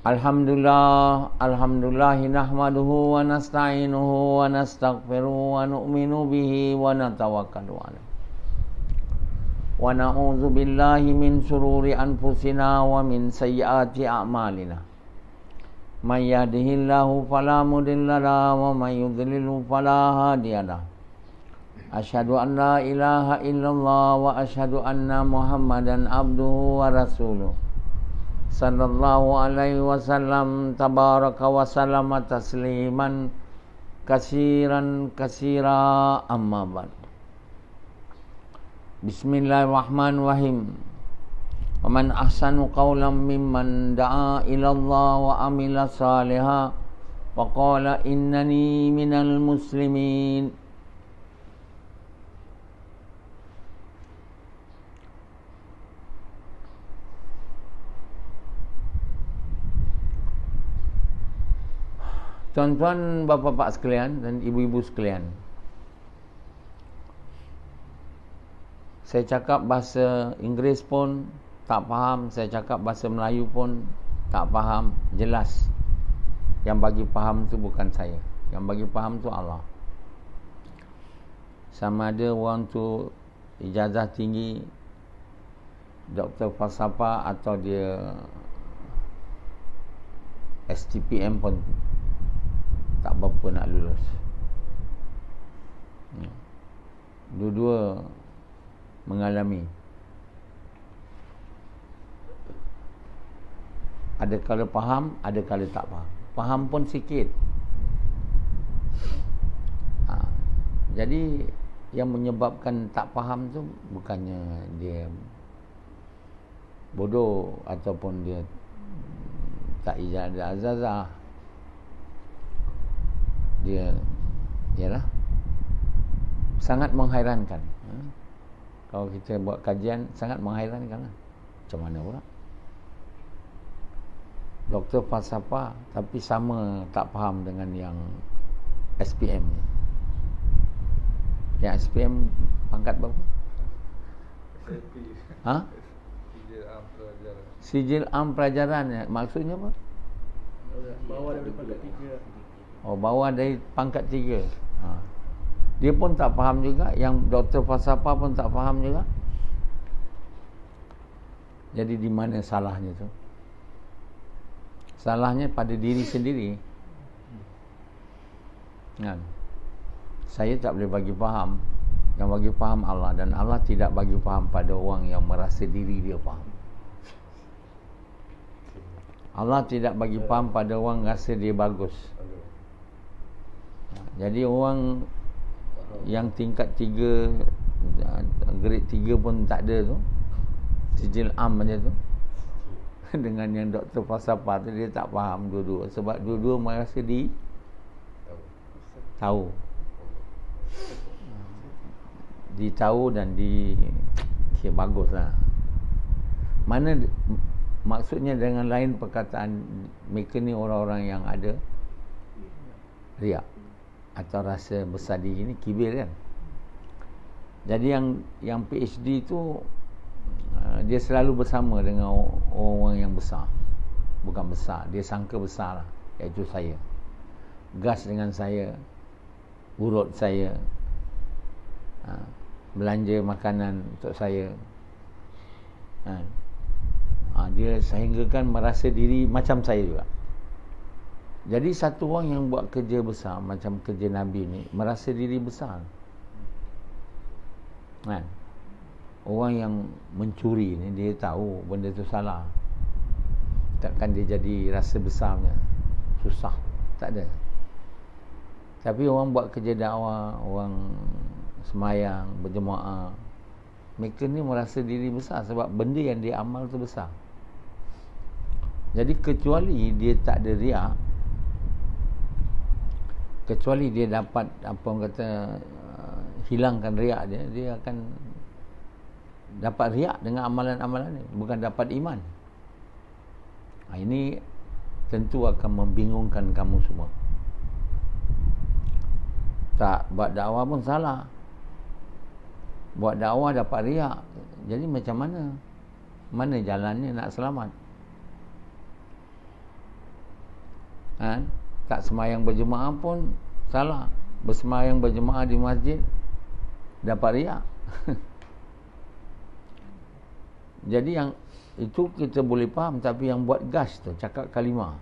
Alhamdulillahi nahmaduhu wa nasta'inuhu wa nastaghfiruhu wa nu'minu bihi wa natawakkalu alaihi. Wa na'udzu billahi min shururi anfusina wa min sayyiati a'malina. May yahdihillahu fala mudilla lahu wa may yudlilhu fala hadiya lahu. Asyhadu an la ilaha illallah wa asyhadu anna Muhammadan abduhu wa rasuluh. Sallallahu alaihi wasallam tabaraka wa sallama tasliman kasiran kasira amma ba'd. Bismillahirrahmanirrahim. Wa man ahsanu qawlan mimman da'a ila Allah wa amila salihan wa qala innani minal muslimin. Tuan-tuan, bapa-bapa sekalian dan ibu-ibu sekalian, saya cakap bahasa Inggeris pun tak faham, saya cakap bahasa Melayu pun tak faham, jelas. Yang bagi faham tu bukan saya, yang bagi faham tu Allah. Sama ada orang tu ijazah tinggi, doktor falsafah, atau dia STPM pun tak berapa nak lulus. Dua-dua mengalami. Ada kala faham, ada kala tak faham. Faham pun sikit. Jadi yang menyebabkan tak faham tu bukannya dia bodoh ataupun dia tak ijazah azazah. Dia ialah sangat menghairankan. Kalau kita buat kajian, sangat menghairankan lah. Macam mana pula doktor falsafah tapi sama tak faham dengan yang SPM ni. Yang SPM pangkat berapa? Sijil Am Pelajaran. Maksudnya apa? Bawah dari pangkat 3. Oh, bawah dari pangkat 3. Dia pun tak faham juga. Yang doktor falsafah pun tak faham juga. Jadi di mana salahnya tu? Salahnya pada diri sendiri. Kan? Saya tak boleh bagi faham. Yang bagi faham Allah. Dan Allah tidak bagi faham pada orang yang merasa diri dia faham. Allah tidak bagi faham pada orang rasa dia bagus. Jadi orang yang tingkat 3, grade 3 pun tak ada tu, sijil am macam tu, dengan yang doktor falsafah tu, dia tak faham dua-dua. Sebab dua-dua merasa tahu. Ditahu dan okay, baguslah. Mana maksudnya dengan lain perkataan, mereka ni orang-orang yang ada riak atau rasa besar diri ni, kibir kan. Jadi yang PhD tu dia selalu bersama dengan orang yang besar. Bukan besar, dia sangka besar lah, iaitu saya. Gas dengan saya, urut saya, belanja makanan untuk saya. Dia sehinggakan merasa diri macam saya juga. Jadi satu orang yang buat kerja besar macam kerja Nabi ni, merasa diri besar. Kan? Orang yang mencuri ni, dia tahu benda tu salah. Takkan dia jadi rasa besarnya. Susah. Tak ada. Tapi orang buat kerja dakwah, orang semayang, berjemaah, mereka ni merasa diri besar sebab benda yang dia amal tu besar. Jadi kecuali dia tak ada riak, kecuali dia dapat apa orang kata hilangkan riak dia akan dapat riak dengan amalan-amalan ni, bukan dapat iman. Ini tentu akan membingungkan kamu semua. Tak buat dakwah pun salah, buat dakwah dapat riak. Jadi macam mana jalannya nak selamat? Tak semayang berjemaah pun salah. Bersemayang berjemaah di masjid dapat riak. Jadi yang itu kita boleh faham, tapi yang buat gas tu, cakap kalimah,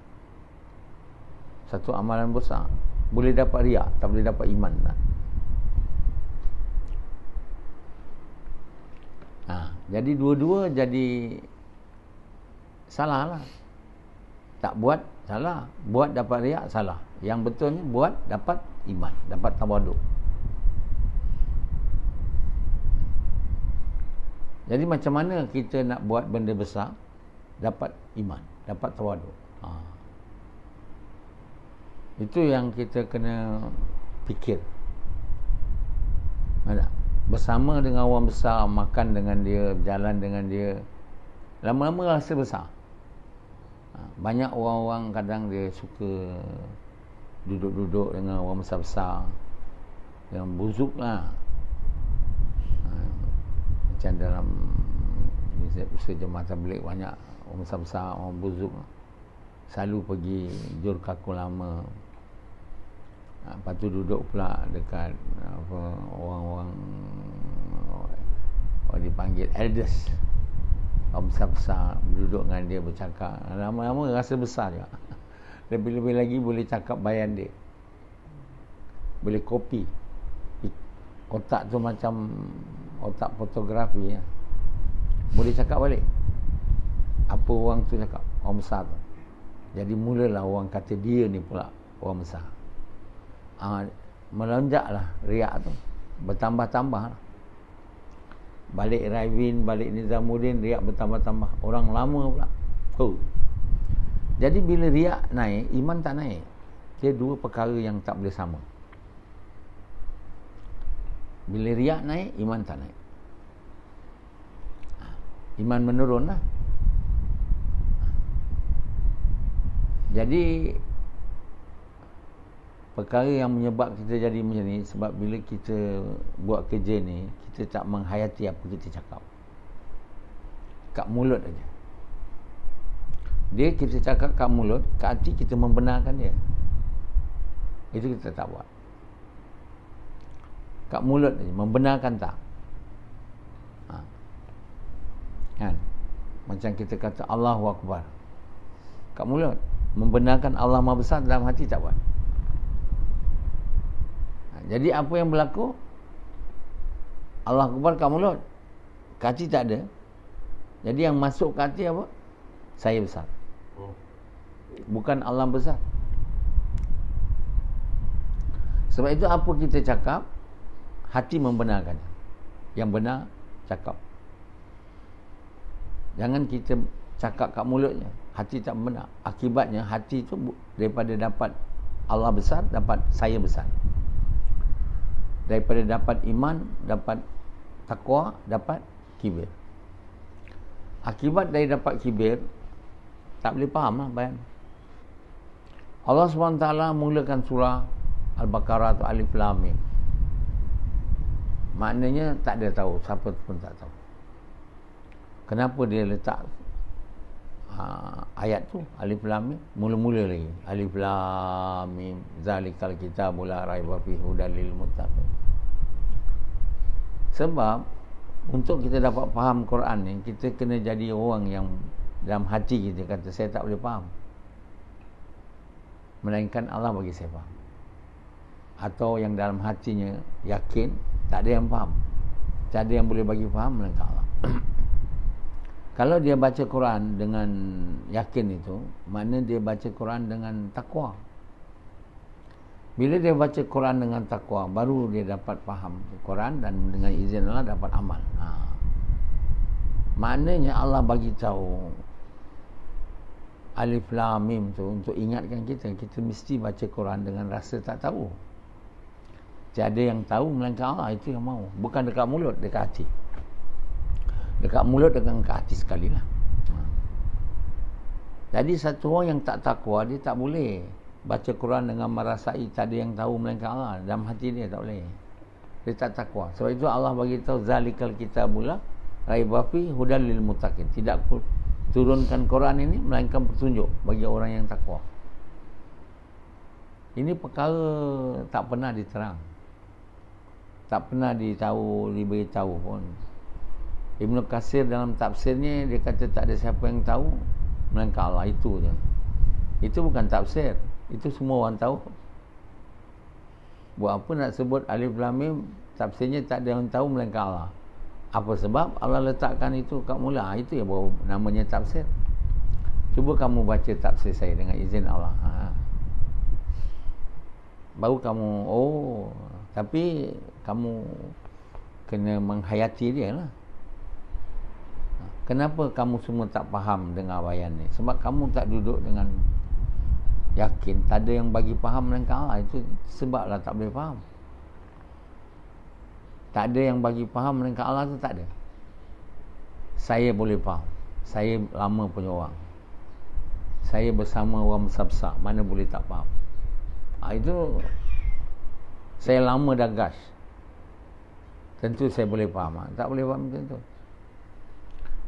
satu amalan besar, boleh dapat riak, tak boleh dapat iman tak? Jadi dua-dua jadi salah lah. Tak buat salah, buat dapat riak salah. Yang betulnya buat dapat iman, dapat tawaduk. Jadi macam mana kita nak buat benda besar dapat iman, dapat tawaduk? Itu yang kita kena fikir. Ada bersama dengan orang besar, makan dengan dia, berjalan dengan dia, lama-lama rasa besar. Banyak orang-orang kadang dia suka duduk-duduk dengan orang besar-besar, yang buzuk lah. Macam dalam usaha jemaah tabligh, banyak orang besar-besar, orang buzuk selalu pergi jur kaku lama. Lepas tu duduk pula dekat orang-orang dipanggil elders, orang besar-besar, duduk dengan dia bercakap, lama-lama rasa besar juga. Lebih-lebih lagi boleh cakap bayan dia, boleh kopi. Otak tu macam otak fotografi ya. Boleh cakap balik apa orang tu cakap, orang besar tu. Jadi mulalah orang kata dia ni pula orang besar. Melonjaklah riak tu, bertambah-tambah lah. Balik Raivin, balik Nizamuddin, riak bertambah-tambah. Orang lama pula. Jadi bila riak naik, iman tak naik. Dia dua perkara yang tak boleh sama. Bila riak naik, iman tak naik. Iman menurun lah. Jadi perkara yang menyebab kita jadi macam ni, sebab bila kita buat kerja ni, kita tak menghayati apa kita cakap. Kat mulut aja. Dia kita cakap kat mulut, kat hati kita membenarkan dia. Itu kita tak buat. Kat mulut aja, membenarkan tak. Kan? Macam kita kata Allahu Akbar. Kat mulut, membenarkan Allah Maha Besar, dalam hati tak buat. Jadi apa yang berlaku? Allah Akbar kat mulut, kat hati tak ada. Jadi yang masuk kat hati apa? Saya besar. Bukan Allah besar. Sebab itu apa kita cakap, hati membenarkan. Yang benar cakap. Jangan kita cakap kat mulutnya, hati tak benar. Akibatnya hati tu daripada dapat Allah besar, dapat saya besar. Daripada dapat iman, dapat takwa, dapat kibir. Akibat dari dapat kibir, tak boleh faham lah bayan. Allah SWT mulakan surah Al-Baqarah tu Alif Lam Mim. Maknanya tak ada tahu, siapa pun tak tahu. Kenapa dia letak ayat tu Alif Lam Mim? Mula-mula lagi Alif Lam Mim zalikal kitabul la raiba fihi hudal lil muttaqin. Sebab untuk kita dapat faham Quran ni, kita kena jadi orang yang dalam hati kita kata saya tak boleh faham, melainkan Allah bagi saya faham. Atau yang dalam hatinya yakin tak ada yang faham, tak ada yang boleh bagi faham melainkan Allah. Kalau dia baca Quran dengan yakin itu, makna dia baca Quran dengan takwa. Bila dia baca Quran dengan takwa, baru dia dapat faham Quran dan dengan izin Allah dapat amal. Maknanya Allah bagi tahu Alif Lam Mim tu untuk ingatkan kita, kita mesti baca Quran dengan rasa tak tahu. Tiada yang tahu melainkan Allah, itu yang mau. Bukan dekat mulut, dekat hati. Dekat mulut dengan dekat hati sekali lah. Jadi satu orang yang tak takwa, dia tak boleh baca Quran dengan merasai tak ada yang tahu melainkan Allah. Dalam hati dia tak boleh. Dia tak takwa. Sebab itu Allah bagi tahu zalikal kitabul la raiba fihi hudal lil muttaqin. Tidak turunkan Quran ini melainkan petunjuk bagi orang yang takwa. Ini perkara tak pernah diterang, tak pernah diberitahu pun. Ibnu Katsir dalam tafsirnya dia kata tak ada siapa yang tahu melainkan Allah, itu je. Itu bukan tafsir, itu semua orang tahu. Buat apa nak sebut alif lam mim, tafsirnya tak ada yang tahu melainkan Allah. Apa sebab? Allah letakkan itu kat mula. Itu yang baru namanya tafsir. Cuba kamu baca tafsir saya dengan izin Allah. Baru kamu, tapi kamu kena menghayati dia lah. Kenapa kamu semua tak faham dengan bayan ni? Sebab kamu tak duduk dengan yakin. Tak ada yang bagi faham melainkan Allah. Itu sebablah tak boleh faham. Tak ada yang bagi faham melainkan Allah tu tak ada. Saya boleh faham. Saya lama punya orang. Saya bersama orang besar-besar. Mana boleh tak faham? Itu saya lama dah gas. Tentu saya boleh faham. Tak boleh faham tentu.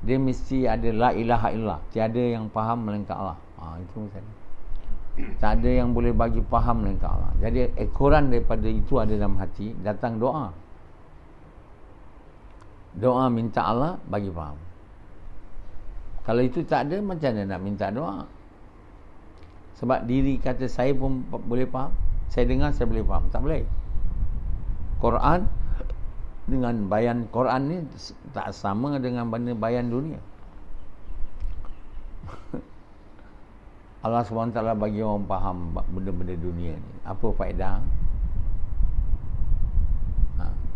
Dia mesti ada la ilaha illallah. Tiada yang faham melainkan Allah. Itu misalnya. Tak ada yang boleh bagi faham melainkan Allah. Jadi ekoran daripada itu ada dalam hati. Datang doa. Doa minta Allah bagi faham. Kalau itu tak ada, macam mana nak minta doa? Sebab diri kata saya pun boleh faham. Saya dengar, saya boleh faham. Tak boleh. Quran dengan bayan Quran ni tak sama dengan bayan dunia. Allah SWT bagi orang faham benda-benda dunia ni. Apa faedah?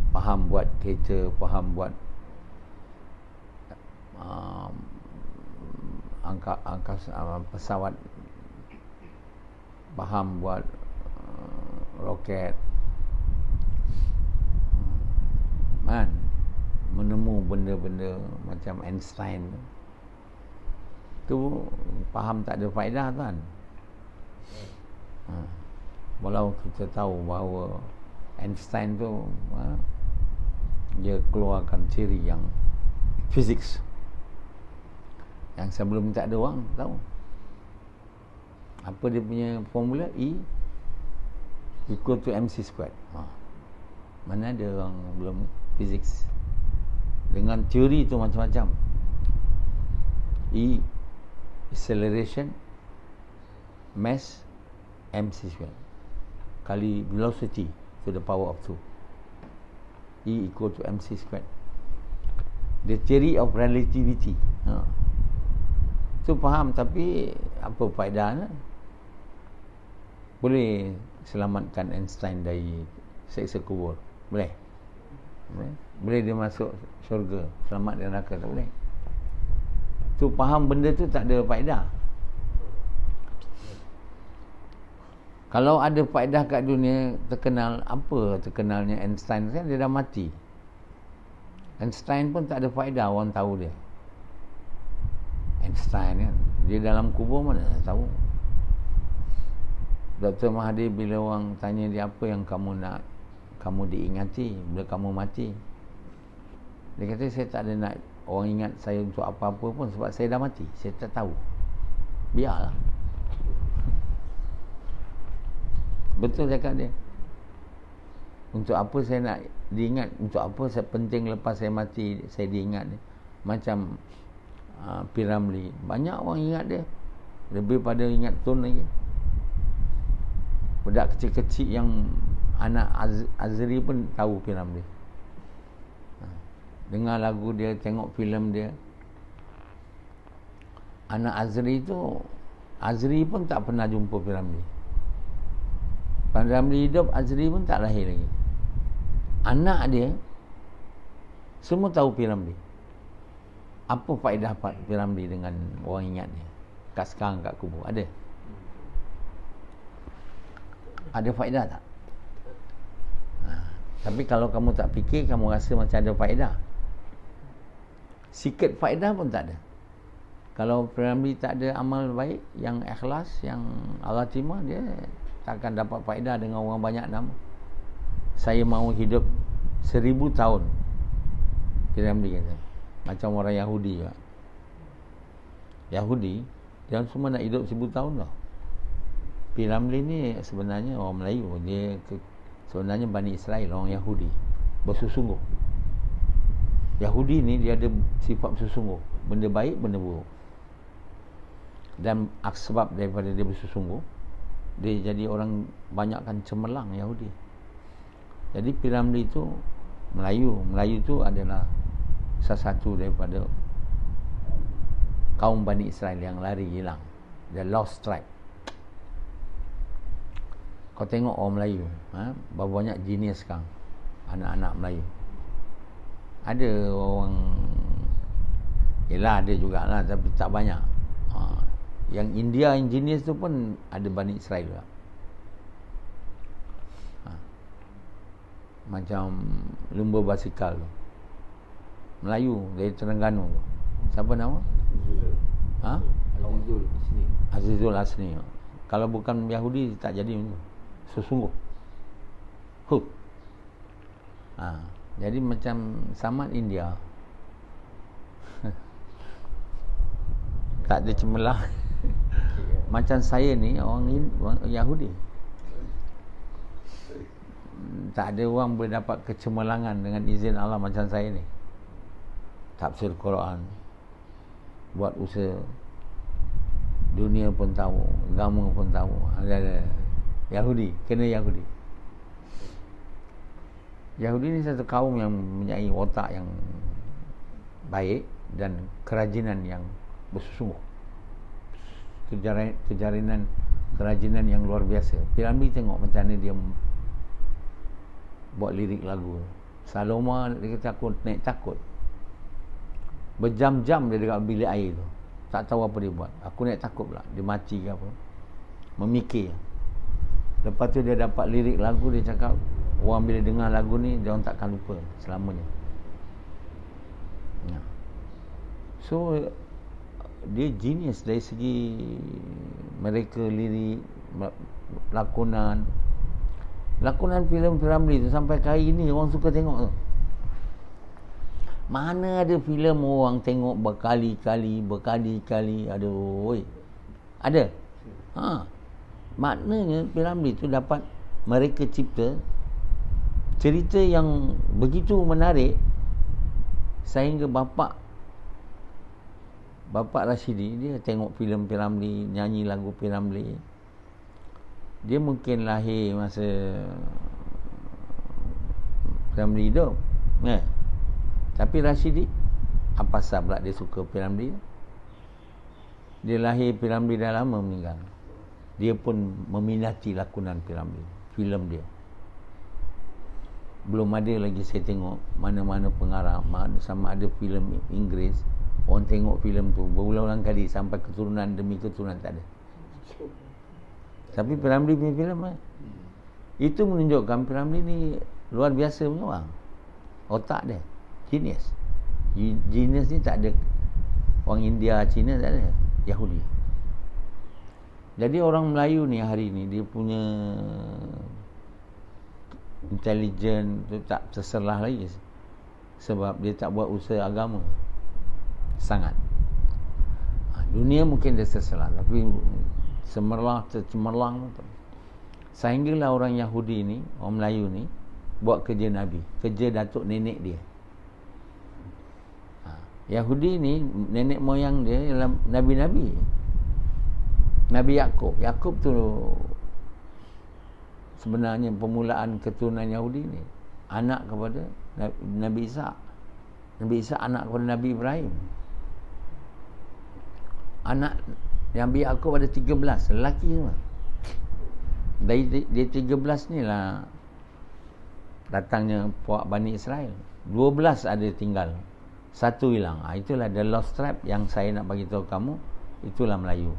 Faham buat kereta, faham buat pesawat, faham buat roket, menemu benda-benda macam Einstein tu, faham tak ada faedah kan. Walau kita tahu bahawa Einstein tu dia keluarkan teori yang fiziks yang sebelum tak ada orang tahu. Apa dia punya formula? E equal to mc squared. Mana ada orang belum fiziks dengan teori tu macam-macam. E acceleration mass mc squared kali velocity to the power of 2. E equal to mc squared. The theory of relativity. Tu faham, tapi apa faedahnya? Boleh selamatkan Einstein dari seksa kubur? Boleh? Boleh dia masuk syurga, selamat dari neraka? Tak boleh. Tu faham benda tu tak ada faedah. Kalau ada faedah kat dunia, terkenal apa terkenalnya Einstein kan? Dia dah mati. Einstein pun tak ada faedah orang tahu dia. Einstein kan, dia dalam kubur mana tahu. Dr. Mahathir bila orang tanya dia apa yang kamu nak kamu diingati bila kamu mati, dia kata saya tak ada nak orang ingat saya untuk apa-apa pun sebab saya dah mati, saya tak tahu, biarlah. Betul cakap dia. Untuk apa saya nak diingat, untuk apa saya penting lepas saya mati saya diingat dia. Macam Piramli, banyak orang ingat dia, lebih pada ingat Tun lagi. Budak kecil-kecil yang anak Azri pun tahu Piramli, dengar lagu dia, tengok filem dia. Anak Azri tu, Azri pun tak pernah jumpa Piramli. Piramli hidup, Azri pun tak lahir lagi. Anak dia semua tahu Piramli. Apa faedah Piramli dengan orang ingat dia kat sekarang kat kubur? Ada faedah tak? Tapi kalau kamu tak fikir, kamu rasa macam ada faedah. Sikit faedah pun tak ada. Kalau Piramli tak ada amal baik yang ikhlas, yang Allah terima, dia tak akan dapat faedah dengan orang banyak nama. Saya mahu hidup 1000 tahun, Piramli kata. Macam orang Yahudi juga. Yahudi, dia semua nak hidup 1000 tahun lah. P.Ramlee ni sebenarnya orang Melayu. Sebenarnya Bani Israel, orang Yahudi bersungguh. Yahudi ni dia ada sifat bersungguh, benda baik, benda buruk. Dan sebab daripada dia bersungguh, dia jadi orang banyakkan cemerlang Yahudi. Jadi P.Ramlee itu Melayu tu adalah salah satu daripada kaum Bani Israel yang lari hilang, the lost tribe. Kau tengok orang Melayu, berapa banyak genius sekarang, anak-anak Melayu. Ada orang, yelah ada jugalah, tapi tak banyak. Yang India yang genius tu pun ada Bani Israel juga. Macam lumba basikal tu, Melayu dari Terengganu tu. Siapa nama? Azizul Hasni. Kalau bukan Yahudi tak jadi macam tu. Sesungguh. Jadi macam Samad India. Tak ada cemerlang. Macam saya ni orang Yahudi. Tak ada orang boleh dapat kecemerlangan dengan izin Allah macam saya ni. Tafsir Quran, buat usaha, dunia pun tahu, agama pun tahu. Ada Yahudi, kena Yahudi. Yahudi ni satu kaum yang mempunyai otak yang baik dan kerajinan yang bersungguh. Kerajinan yang luar biasa. P.Ramlee tengok macam mana dia buat lirik lagu. Saloma dia kata aku naik takut. Berjam-jam dia dekat bilik air tu. Tak tahu apa dia buat. Aku naik takut pula. Dia mati ke apa. Memikir. Lepas tu dia dapat lirik lagu, dia cakap orang bila dengar lagu ni dia orang takkan lupa selamanya. So dia genius dari segi mereka lirik, lakonan filem P.Ramlee tu sampai hari ni orang suka tengok tu. Mana ada filem orang tengok berkali-kali. Aduh, oi. Ada. Maknanya P.Ramlee tu dapat mereka cipta cerita yang begitu menarik sehingga bapa Rashidi dia tengok filem P.Ramlee, nyanyi lagu P.Ramlee. Dia mungkin lahir masa P.Ramlee hidup, tapi Rashidi apa sebab pula dia suka P.Ramlee? Dia lahir, P.Ramlee dah lama meninggal. Dia pun meminati lakonan P.Ramlee, filem dia. Belum ada lagi saya tengok mana-mana pengarah, sama ada filem Inggeris, orang tengok filem tu berulang-ulang kali sampai keturunan demi keturunan tak ada. Tapi P.Ramlee punya filem itu menunjukkan P.Ramlee ni luar biasa punya orang. Otak dia genius. Genius ni tak ada orang India, Cina, tak ada. Yahudi. Jadi orang Melayu ni hari ni dia punya intelijen tu tak terselah lagi sebab dia tak buat usaha agama sangat. Dunia mungkin dia terselah, tapi cemerlang betul. Sehinggalah orang Yahudi ni, orang Melayu ni buat kerja Nabi, kerja datuk nenek dia. Yahudi ni nenek moyang dia ialah Nabi-Nabi. Nabi Yakub. Yakub tu sebenarnya permulaan keturunan Yahudi ni anak kepada Nabi Isa. Nabi Isa anak kepada Nabi Ibrahim. Anak Nabi Yakub ada 13 lelaki semua. Dari dia 13 ni lah datangnya puak Bani Israel. 12 ada tinggal, satu hilang. Itulah the lost tribe yang saya nak bagi tahu kamu. Itulah Melayu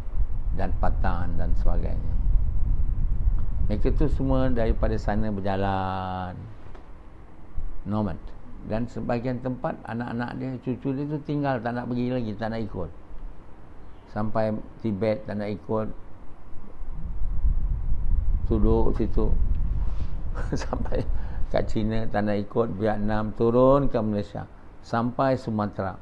dan Patan dan sebagainya. Mereka tu semua daripada sana berjalan nomad. Dan sebahagian tempat anak-anak dia, cucu dia tu tinggal, tak nak pergi lagi, tak nak ikut. Sampai Tibet tak nak ikut, duduk situ. Sampai kat China tak nak ikut, Vietnam, turun ke Malaysia, sampai Sumatera.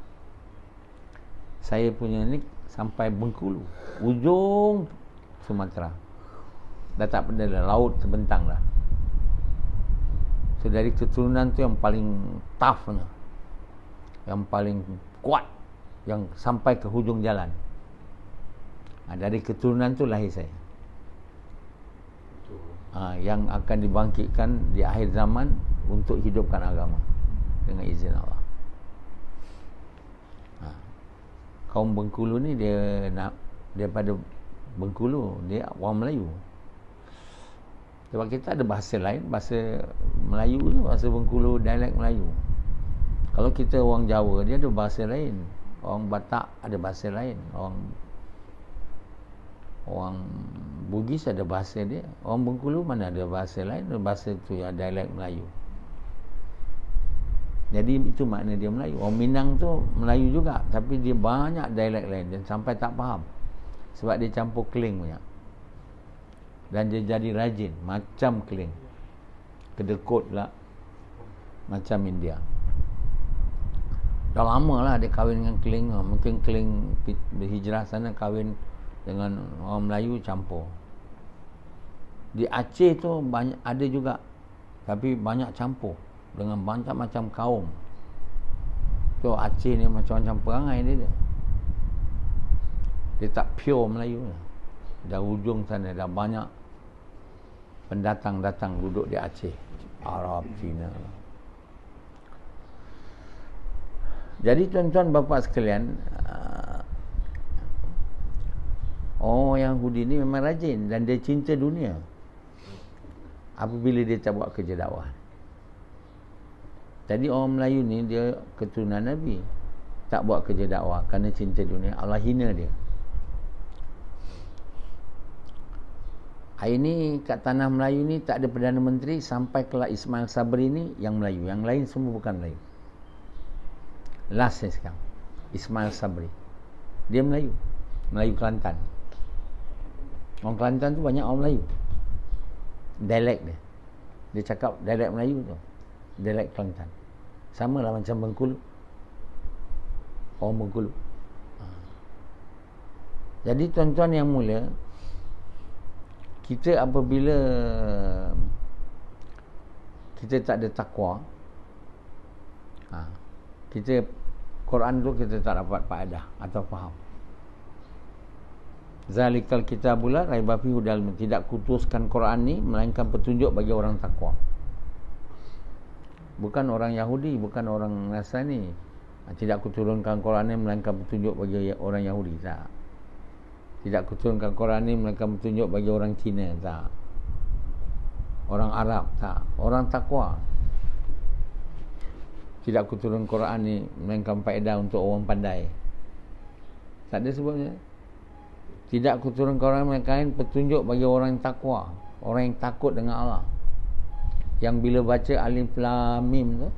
Saya punya ni sampai Bengkulu, ujung Sumatera. dah tak benda dah, laut terbentang dah. So dari keturunan tu yang paling tough, yang paling kuat, yang sampai ke hujung jalan. Dari keturunan tu lahir saya. Yang akan dibangkitkan di akhir zaman untuk hidupkan agama dengan izin Allah. Kaum Bengkulu ni dia daripada Bengkulu, dia orang Melayu. Sebab kita ada bahasa lain, bahasa Melayu tu, bahasa Bengkulu, dialek Melayu. Kalau kita orang Jawa, dia ada bahasa lain. Orang Batak ada bahasa lain. Orang Bugis ada bahasa dia. Orang Bengkulu mana ada bahasa lain, bahasa tu ya dialek Melayu. Jadi itu makna dia Melayu. Orang Minang tu Melayu juga, tapi dia banyak dialek lain dan sampai tak faham. Sebab dia campur Keling banyak. Dan dia jadi rajin macam Keling. Kedekut pula macam India. Dah lama lah dia kahwin dengan Keling. Mungkin Keling berhijrah sana, kahwin dengan orang Melayu campur. Di Aceh tu banyak ada juga, tapi banyak campur dengan banyak macam kaum. So Aceh ni macam-macam perangai dia. Dia tak pure Melayu lah. Dah ujung sana dah banyak pendatang datang duduk di Aceh, Arab, Cina. Jadi tuan-tuan bapa sekalian, orang Yahudi ni memang rajin dan dia cinta dunia. Apabila dia tak buat kerja dakwah. Jadi orang Melayu ni dia keturunan Nabi, tak buat kerja dakwah kerana cinta dunia, Allah hina dia. Hari ni kat tanah Melayu ni tak ada Perdana Menteri sampai kelak Ismail Sabri ni yang Melayu. Yang lain semua bukan Melayu. Last ni sekarang Ismail Sabri, dia Melayu, Melayu Kelantan. Orang Kelantan tu banyak orang Melayu. Dialek dia cakap dialek Melayu tu, dialek Kelantan. Sama lah macam Bengkulu, orang Bengkulu. Jadi tuan-tuan yang mulia, kita apabila kita tak ada takwa, kita Quran tu kita tak dapat faedah atau faham. Zalikal kitabul la raiba fihi hudal, tidak kutuskan Quran ni melainkan petunjuk bagi orang takwa. Bukan orang Yahudi, bukan orang Nasrani. Tidak kuturunkan Quran ni melainkan petunjuk bagi orang Yahudi, tak. Tidak kuturunkan Quran ni melainkan petunjuk bagi orang Cina, tak. Orang Arab, tak. Orang takwa. Tidak kuturun Quran ni melainkan faedah untuk orang pandai. Tak ada sebabnya. Tidak kuturun Quran melainkan petunjuk bagi orang yang takwa, orang yang takut dengan Allah. Yang bila baca Alif Lam Mim tu,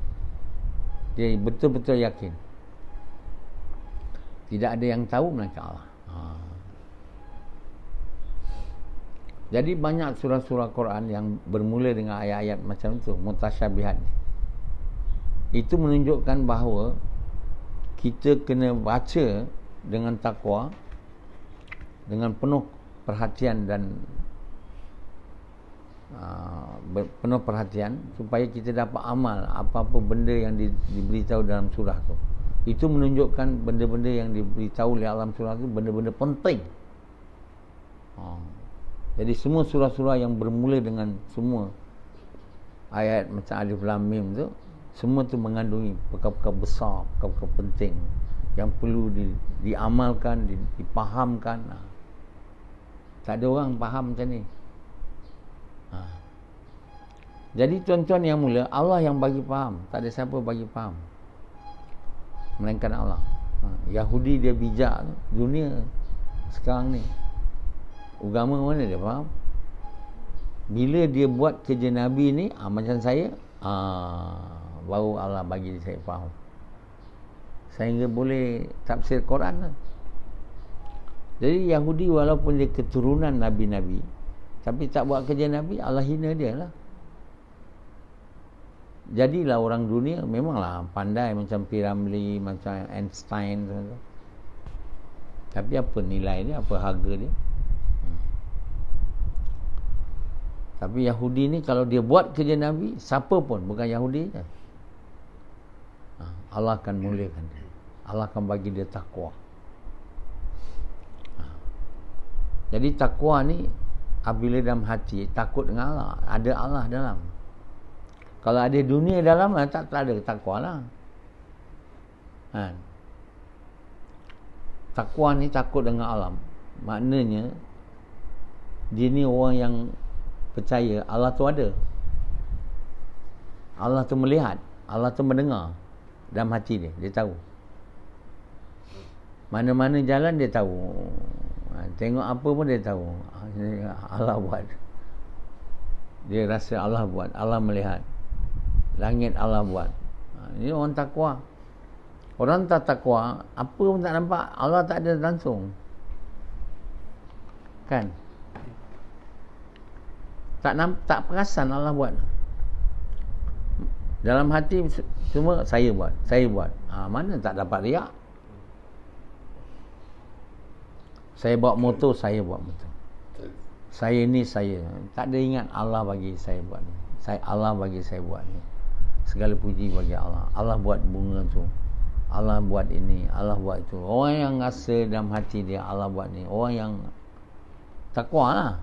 dia betul-betul yakin tidak ada yang tahu melainkan Allah. Jadi banyak surah-surah Quran yang bermula dengan ayat-ayat macam tu, mutasyabihat. Itu menunjukkan bahawa kita kena baca dengan takwa, dengan penuh perhatian dan penuh perhatian, supaya kita dapat amal apa-apa benda yang diberitahu dalam surah tu. Itu menunjukkan benda-benda yang diberitahu oleh dalam surah tu benda-benda penting. Jadi semua surah-surah yang bermula dengan semua ayat macam Alif Lam Mim tu, semua tu mengandungi perkara-perkara besar, perkara-perkara penting yang perlu diamalkan, dipahamkan. Tak ada orang faham macam ni. Jadi tuan-tuan yang mulia, Allah yang bagi faham, tak ada siapa bagi faham melainkan Allah. Yahudi dia bijak dunia sekarang ni. Agama mana dia faham? Bila dia buat kerja Nabi ni, macam saya, baru Allah bagi saya faham, sehingga boleh tafsir Quran lah. Jadi Yahudi walaupun dia keturunan Nabi-Nabi, tapi tak buat kerja Nabi, Allah hina dia lah. Jadilah orang dunia memanglah pandai macam P. Ramlee, macam Einstein tu. Tapi apa nilai dia, apa harga dia? Tapi Yahudi ni kalau dia buat kerja Nabi, siapa pun, bukan Yahudi je, Allah akan muliakan dia. Allah akan bagi dia takwa. Jadi takwa ni apabila dalam hati takut dengan Allah, ada Allah dalam. Kalau ada dunia dalam, tak ada takwa lah. Takwa ni takut dengan Allah. Maknanya dia ni orang yang percaya Allah tu ada, Allah tu melihat, Allah tu mendengar dalam hati dia. Dia tahu mana-mana jalan, dia tahu. Tengok apa pun dia tahu. Allah buat. Dia rasa Allah buat, Allah melihat. Langit Allah buat. Ini orang takwa. Orang tak takwa, apa pun tak nampak, Allah tak ada langsung. Kan? Tak perasan Allah buat. Dalam hati cuma saya buat. Mana tak dapat riak. Saya bawa motor, saya buat motor. Saya ni saya. Tak ada ingat Allah bagi saya buat ni. Allah bagi saya buat ni. Segala puji bagi Allah. Allah buat bunga tu, Allah buat ini, Allah buat itu. Orang yang rasa dalam hati dia Allah buat ni, orang yang takwa lah.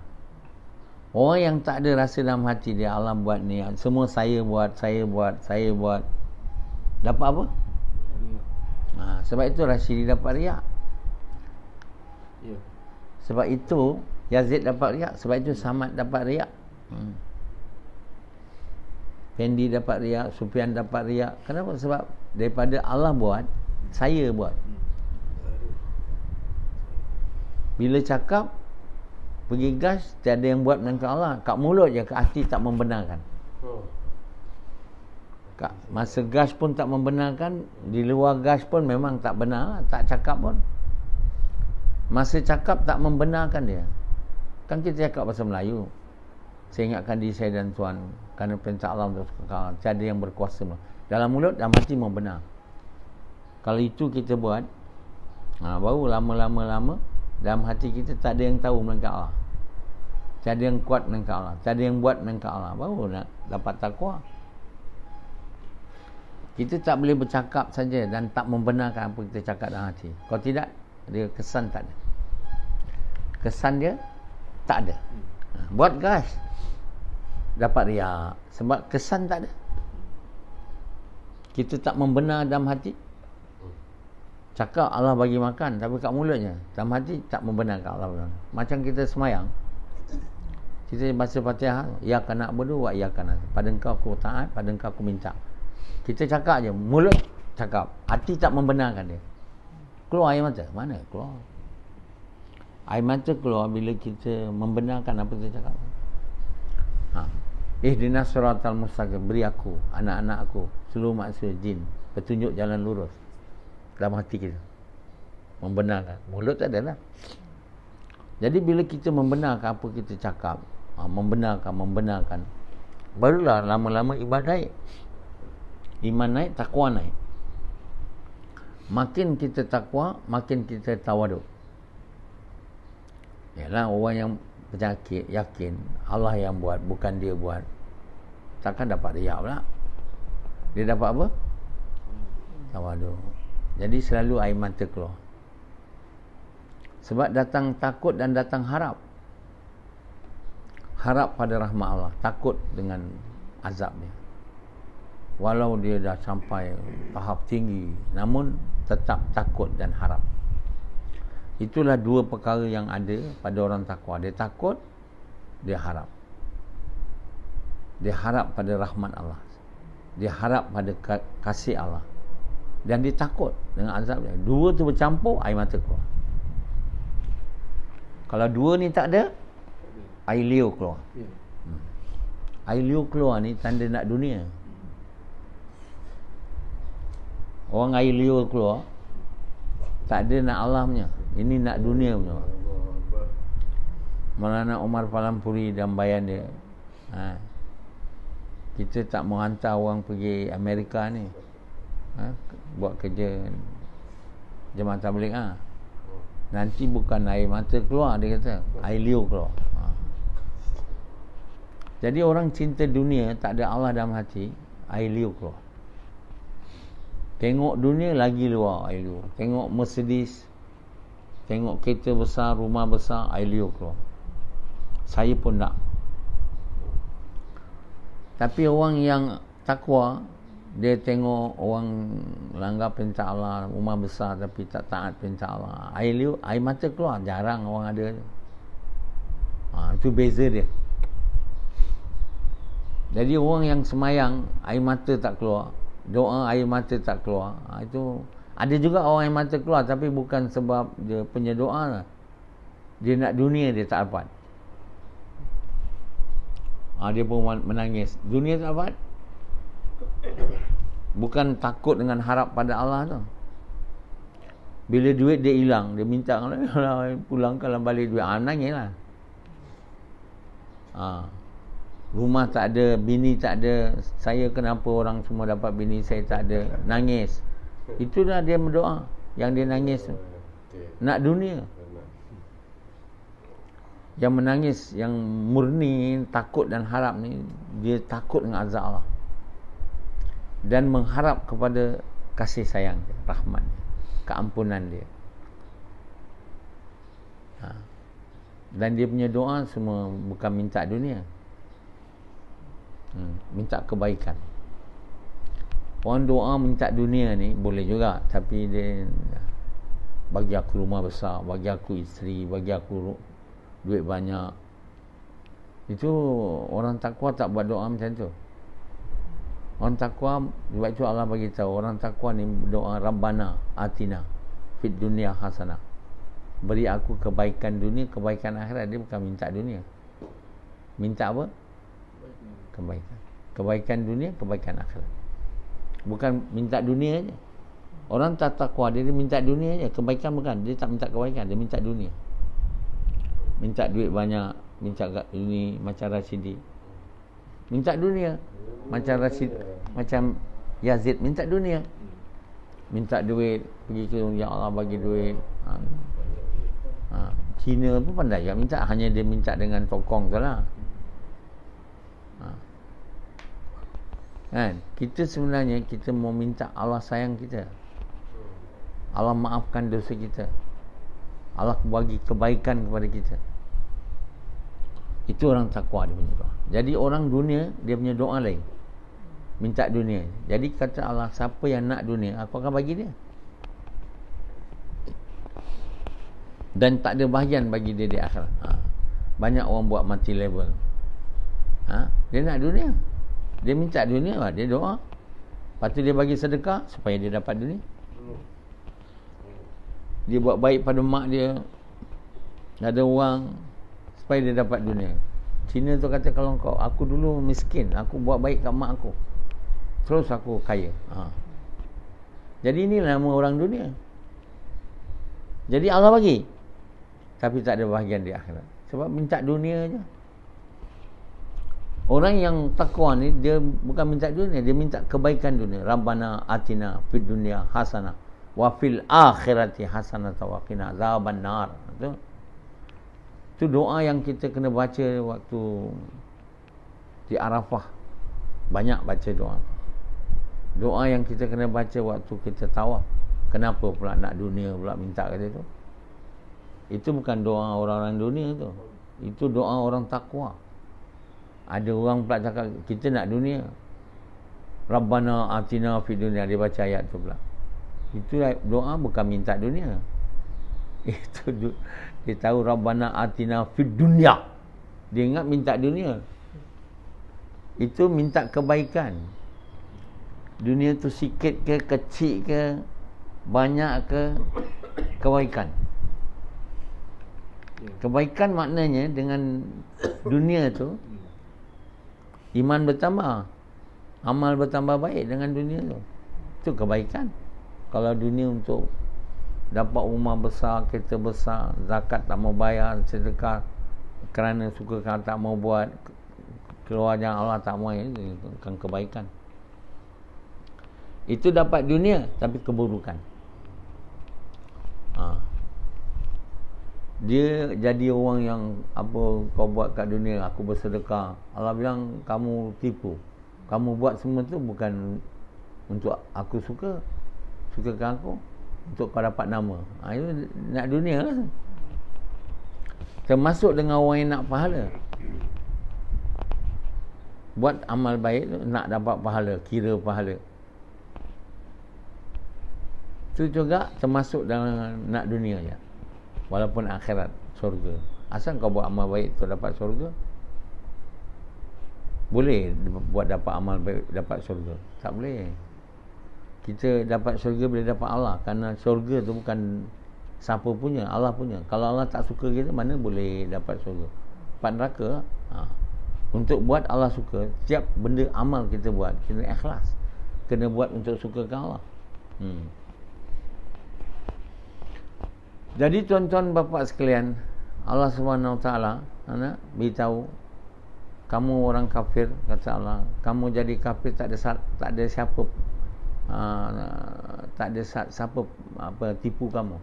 Orang yang tak ada rasa dalam hati dia Allah buat ni, semua saya buat. Dapat apa? Sebab itu Rashidi dapat riak. Sebab itu Yazid dapat riak. Sebab itu Samad dapat riak. Fendi dapat riak, Sufyan dapat riak. Kenapa? Sebab daripada Allah buat, saya buat. Bila cakap, pergi gas, tiada yang buat melainkan Allah. Kat mulut je, kat hati tak membenarkan. Masa gas pun tak membenarkan, di luar gas pun memang tak benar, tak cakap pun. Masa cakap tak membenarkan dia. Kan kita cakap bahasa Melayu, saya ingatkan diri saya dan Tuhan, kerana perintah Allah untuk kekal, tiada yang berkuasa. Dalam mulut, dalam hati membenar. Kalau itu kita buat, baru lama-lama dalam hati kita tak ada yang tahu melainkan Allah, tiada yang kuat melainkan Allah, tiada yang buat melainkan Allah. Baru nak dapat takwa. Kita tak boleh bercakap saja dan tak membenarkan apa kita cakap dalam hati. Kalau tidak, dia kesan tak ada. Kesan dia tak ada. Buat gas, dapat riak. Sebab kesan tak ada. Kita tak membenar dalam hati. Cakap Allah bagi makan, tapi kat mulutnya, dalam hati tak membenarkan Allah. Macam kita semayang, kita baca Fatihah, iyyaka na'budu wa iyyaka nasta'in. Pada engkau aku taat, pada engkau aku minta. Kita cakap je, mulut cakap, hati tak membenarkan dia. Keluar air mata. Mana keluar? Air mata keluar bila kita membenarkan apa kita cakap. Ihdinas siratal mustaqim, beri aku, anak-anak aku, seluruh manusia jin, petunjuk jalan lurus. Dalam hati kita membenarkan. Mulut tak ada lah. Jadi bila kita membenarkan apa kita cakap, membenarkan, barulah lama-lama ibadah naik. Iman naik, takwa naik. Makin kita takwa, makin kita tawaduk. Yalah, orang yang berjakit, yakin Allah yang buat, bukan dia buat, takkan dapat riak pula. Dia dapat apa? Tawaduk. Jadi selalu air mata keluar. Sebab datang takut dan datang harap. Harap pada rahmat Allah, takut dengan azabnya. Walau dia dah sampai tahap tinggi, namun tetap takut dan harap. Itulah dua perkara yang ada pada orang takwa. Dia takut, dia harap. Dia harap pada rahmat Allah, dia harap pada kasih Allah, dan dia takut dengan azabnya. Dua tu bercampur, air mata keluar. Kalau dua ni tak ada, air liur keluar. Air liur keluar ni tanda nak dunia. Orang air liur keluar, tak ada nak Allah punya, ini nak dunia punya. Maulana Umar Palampuri dalam bayan dia, kita tak mau hantar orang pergi Amerika ni, buat kerja jemaah tabligh. Nanti bukan air mata keluar, dia kata air liur keluar. Jadi orang cinta dunia, tak ada Allah dalam hati, air liur keluar. Tengok dunia lagi luar air liur. Tengok Mercedes, tengok kereta besar, rumah besar, air liur keluar. Saya pun tak. Tapi orang yang takwa, dia tengok orang langgar perintah Allah, rumah besar tapi tak taat perintah Allah, air liur, air mata keluar. Jarang orang ada. Itu beza dia. Jadi orang yang semayang, air mata tak keluar, doa air mata tak keluar, itu ada juga orang air mata keluar, tapi bukan sebab dia punya doa lah. Dia nak dunia, dia tak dapat. Dia pun menangis. Dunia tak dapat, bukan takut dengan harap pada Allah tu. Bila duit dia hilang, dia minta pulangkanlah balik duit. Nangis lah. Rumah tak ada, bini tak ada. Saya kenapa orang semua dapat bini, saya tak ada. Nangis. Itulah dia berdoa. Yang dia nangis tu, nak dunia. Yang menangis, yang murni takut dan harap ni, dia takut dengan azab Allah dan mengharap kepada kasih sayang dia, rahmat dia, keampunan dia. Dan dia punya doa semua bukan minta dunia, minta kebaikan. Orang doa minta dunia ni boleh juga, tapi dia bagi aku rumah besar, bagi aku isteri, bagi aku duit banyak. Itu orang takwa tak buat doa macam tu. Orang takwa, sebab itu Allah bagi tahu, orang takwa ni doa Rabbana atina fid dunya hasanah. Beri aku kebaikan dunia, kebaikan akhirat. Dia bukan minta dunia. Minta apa? Kebaikan. Kebaikan dunia, kebaikan akhirat. Bukan minta dunia aja. Orang tak takwa, dia minta dunia aja. Kebaikan bukan. Dia tak minta kebaikan, dia minta dunia. Minta duit banyak, minta ini macam Rasidi. Minta dunia. Macam Rasid, macam Yazid minta dunia. Minta duit, pergi ke ya Allah bagi duit. Cina pun pandai juga minta, hanya dia minta dengan tokong tu lah. Kan? Kita sebenarnya kita mau minta Allah sayang kita, Allah maafkan dosa kita, Allah bagi kebaikan kepada kita. Itu orang takwa dia punya doa. Jadi orang dunia dia punya doa lain, minta dunia. Jadi kata Allah, siapa yang nak dunia, aku akan bagi dia, dan tak ada bahagian bagi dia di akhirat. Banyak orang buat mati level. Dia nak dunia, dia minta dunia lah, dia doa. Lepas tu dia bagi sedekah supaya dia dapat dunia. Dia buat baik pada mak dia, ada orang, supaya dia dapat dunia. Cina tu kata, kalau aku dulu miskin, aku buat baik kat mak aku, terus aku kaya. Jadi inilah nama orang dunia. Jadi Allah bagi, tapi tak ada bahagian di akhirat, sebab minta dunia je. Orang yang takwa ni, dia bukan minta dunia, dia minta kebaikan dunia. Rabbana atina fid dunya hasanah wa fil akhirati hasanah wa qina azaban nar. Itu doa yang kita kena baca waktu di Arafah. Banyak baca doa. Doa yang kita kena baca waktu kita tawaf. Kenapa pula nak dunia pula minta kata tu? Itu bukan doa orang-orang dunia tu. Itu doa orang takwa. Ada orang pula cakap kita nak dunia. Rabbana atina fid dunya, dia baca ayat tu pula. Itu doa bukan minta dunia. Itu dia tahu Rabbana atina fid dunya, dia ingat minta dunia. Itu minta kebaikan. Dunia tu sikit ke, kecil ke, banyak ke, kebaikan. Kebaikan maknanya dengan dunia tu, iman bertambah, amal bertambah baik dengan dunia tu. Itu kebaikan. Kalau dunia untuk dapat rumah besar, kereta besar, zakat tak mau bayar, sedekah kerana suka tak mau buat, keluar jalan Allah tak mau, itu bukan kebaikan. Itu dapat dunia tapi keburukan. Dia jadi orang yang apa kau buat kat dunia, aku bersedekah. Allah bilang kamu tipu. Kamu buat semua tu bukan untuk aku sukakan aku, untuk kau dapat nama. Itu nak dunia lah. Termasuk dengan orang yang nak pahala. Buat amal baik tu nak dapat pahala, kira pahala. Itu juga termasuk dalam nak dunia je. Walaupun akhirat, syurga. Asal kau buat amal baik tu dapat syurga? Boleh buat dapat amal baik dapat syurga? Tak boleh. Kita dapat syurga boleh dapat Allah. Kerana syurga tu bukan siapa punya, Allah punya. Kalau Allah tak suka kita, mana boleh dapat syurga? Dapat neraka lah. Untuk buat Allah suka, setiap benda amal kita buat kena ikhlas, kena buat untuk sukakan Allah. Jadi tuan-tuan bapa sekalian, Allah Subhanahu Wa Taala beritahu kamu orang kafir, kata Allah, kamu jadi kafir tak ada siapa siapa apa tipu kamu.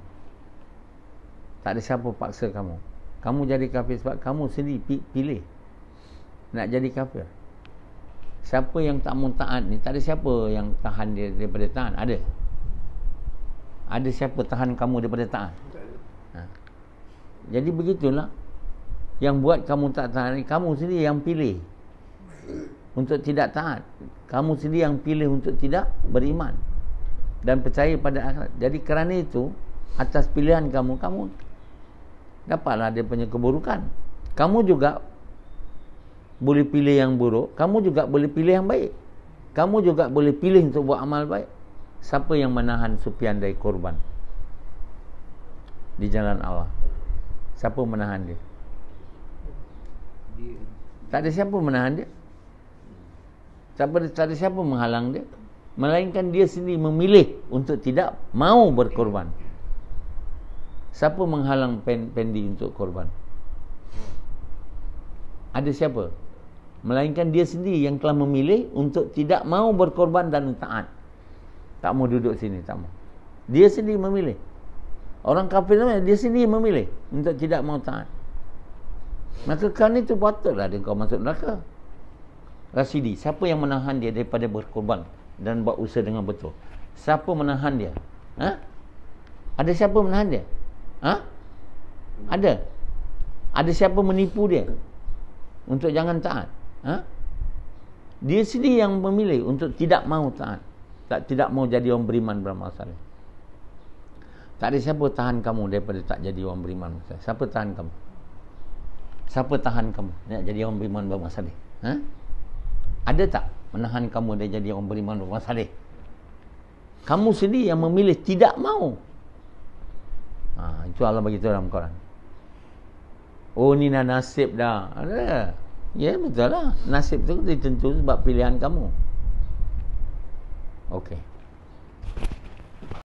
Tak ada siapa paksa kamu. Kamu jadi kafir sebab kamu sendiri pilih nak jadi kafir. Siapa yang tak mau taat ni, tak ada siapa yang tahan dia daripada taat. Ada siapa tahan kamu daripada taat? Jadi begitulah. Yang buat kamu tak taat ni, kamu sendiri yang pilih untuk tidak taat. Kamu sendiri yang pilih untuk tidak beriman dan percaya pada akhirat. Jadi kerana itu, atas pilihan kamu dapatlah dia punya keburukan. Kamu juga boleh pilih yang buruk, kamu juga boleh pilih yang baik. Kamu juga boleh pilih untuk buat amal baik. Siapa yang menahan Sufyan dari korban di jalan Allah? Siapa menahan dia? Tak ada siapa menahan dia. Tak ada siapa menghalang dia, melainkan dia sendiri memilih untuk tidak mau berkorban. Siapa menghalang Pendi untuk korban? Ada siapa? Melainkan dia sendiri yang telah memilih untuk tidak mau berkorban dan taat. Tak mau duduk sini, tak mau. Dia sendiri memilih. Orang kafir dia sendiri memilih untuk tidak mau taat. Maka kerana itu patutlah dia kau masuk neraka. Rasidi, siapa yang menahan dia daripada berkorban dan buat usaha dengan betul? Siapa menahan dia? Ada siapa menahan dia? Ada. Ada siapa menipu dia untuk jangan taat? Dia sendiri yang memilih untuk tidak mau taat, tidak mau jadi orang beriman beramal saleh. Tak ada siapa tahan kamu daripada tak jadi orang beriman. Siapa tahan kamu? Siapa tahan kamu nak jadi orang beriman beramal saleh? Ada tak menahan kamu dari jadi orang beriman beramal saleh? Kamu sendiri yang memilih tidak mau. Itu Allah bagi tahu dalam Quran. Oh, ni nasib dah. Ada. Ya, betul lah. Nasib tu ditentu sebab pilihan kamu. Okey.